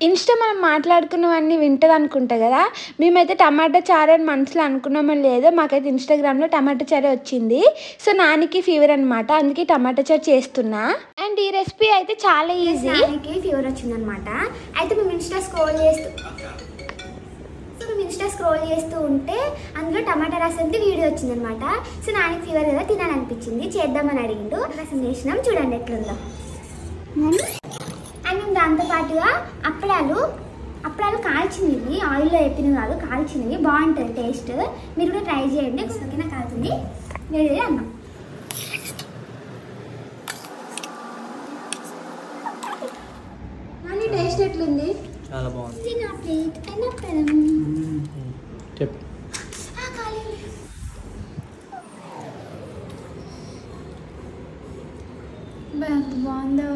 Insta మనం మాట్లాడుకున్నవన్నీ వింటది అనుకుంటా కదా. మేమైతే టమాటా చారు అని మనసులో అనుకున్నామో లేదో మాకైతే ఇన్స్టాగ్రామ్లో టమాటా చారు వచ్చింది. సో నానికి ఫీవర్ అనమాట, అందుకే టమాటా చారు చేస్తున్నా. అండ్ ఈ రెసిపీ అయితే చాలా ఈజీ. నానికి ఫీవర్ వచ్చిందనమాట. అయితే మేము ఇన్స్టా స్క్రోల్ చేస్తూ ఉంటే అందులో టమాటా రసంది వీడియో వచ్చిందనమాట. సో నానికి ఫీవర్ కదా, తినాలనిపించింది, చేద్దామని అడిగిండు. రసం చేసినాం, చూడండి ఎట్లుందో. అండ్ మేము దాంతోపాటుగా అప్పడాలు కాల్చినవి, ఆయిల్లో వేపినవి కాదు, కాల్చినవి, బాగుంటుంది టేస్ట్. మీరు కూడా ట్రై చేయండి. ఓకేనా, కాలుతుంది, వేడి అన్నం. కానీ టేస్ట్ ఎట్లుంది? చాలా బాగుంది. నా ప్లేట్ అయినా పెనం చెప్పు. బాగుందో